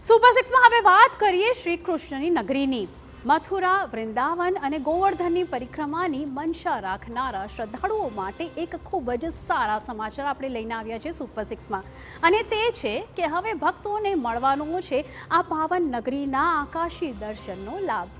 Super સિક્સમાં હવે વાત કરીએ શ્રી કૃષ્ણની નગરીની. મથુરા, વૃંદાવન અને ગોવર્ધનની પરિક્રમાની મનસા રાખનારા શ્રદ્ધાળુઓ માટે એક ખૂબ જ સારા સમાચાર આપણે લઈને આવ્યા છે સુપર સિક્સમાં. અને તે છે કે હવે ભક્તોને મળવાનો છે આ પાવન નગરીના આકાશી દર્શનનો લાભ.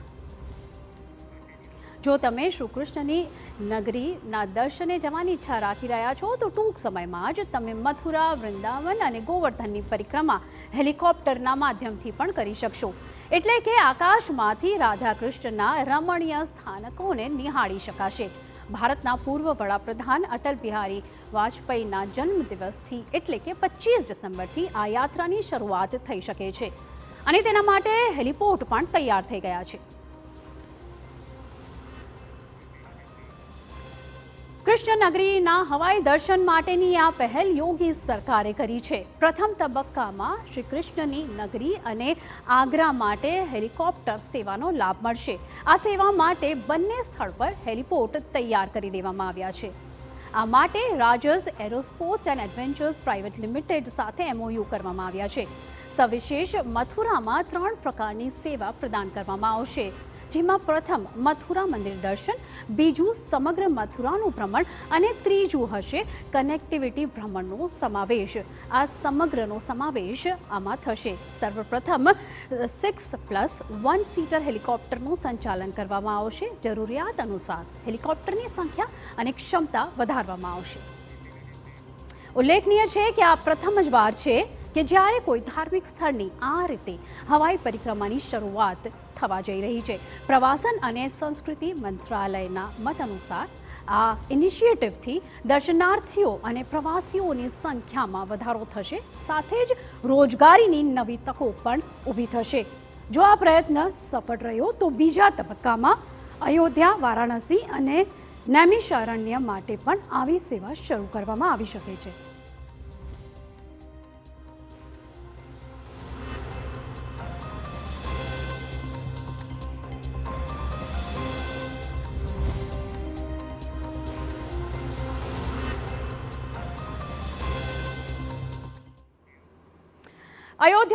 જો તમે શ્રી કૃષ્ણની નગરીના દર્શને જવાની ઈચ્છા રાખી રહ્યા છો તો ટૂંક સમયમાં જ તમે મથુરા, વૃંદાવન અને ગોવર્ધનની પરિક્રમા હેલિકોપ્ટરના માધ્યમથી પણ કરી શકશો. એટલે કે આકાશમાંથી રાધાકૃષ્ણના રમણીય સ્થાનકોને નિહાળી શકાશે. ભારતના પૂર્વ વડાપ્રધાન અટલ બિહારી વાજપેયીના જન્મદિવસથી એટલે કે 25 ડિસેમ્બરથી આ યાત્રાની શરૂઆત થઈ શકે છે અને તેના માટે હેલિપોર્ટ પણ તૈયાર થઈ ગયા છે. કૃષ્ણનગરીના હવાઈ દર્શન માટેની આ પહેલ યોગી સરકારે કરી છે. પ્રથમ તબક્કામાં શ્રી કૃષ્ણની નગરી અને આગ્રા માટે હેલિકોપ્ટર સેવાનો લાભ મળશે. આ સેવા માટે બંને સ્થળ પર હેલિપોર્ટ તૈયાર કરી દેવામાં આવ્યા છે. આ માટે રાજસ એરોસ્પોર્ટ્સ એન્ડ એડવેન્ચર્સ પ્રાઇવેટ લિમિટેડ સાથે MOU કરવામાં આવ્યા છે. સવિશેષ મથુરામાં 3 પ્રકારની સેવા પ્રદાન કરવામાં આવશે, જેમાં પ્રથમ મથુરા મંદિર દર્શન, બીજું સમગ્ર મથુરાનું ભ્રમણ અને ત્રીજું હશે કનેક્ટિવિટી ભ્રમણનો સમાવેશ. આ સમગ્રનો સમાવેશ આમાં થશે. સર્વપ્રથમ 6+1 સીટર હેલિકોપ્ટરનું સંચાલન કરવામાં આવશે. જરૂરિયાત અનુસાર હેલિકોપ્ટરની સંખ્યા અને ક્ષમતા વધારવામાં આવશે. ઉલ્લેખનીય છે કે આ પ્રથમ જ વાર છે કે જ્યારે કોઈ ધાર્મિક સ્થળની આ રીતે હવાઈ પરિક્રમાની શરૂઆત થવા જઈ રહી છે. પ્રવાસન અને સંસ્કૃતિ મંત્રાલયના મત અનુસાર આ ઇનિશિયેટિવથી દર્શનાર્થીઓ અને પ્રવાસીઓની સંખ્યામાં વધારો થશે, સાથે જ રોજગારીની નવી તકો પણ ઊભી થશે. જો આ પ્રયત્ન સફળ રહ્યો તો બીજા તબક્કામાં અયોધ્યા, વારાણસી અને નૈમિષારણ્ય માટે પણ આવી સેવા શરૂ કરવામાં આવી શકે છે. અયોધ્યા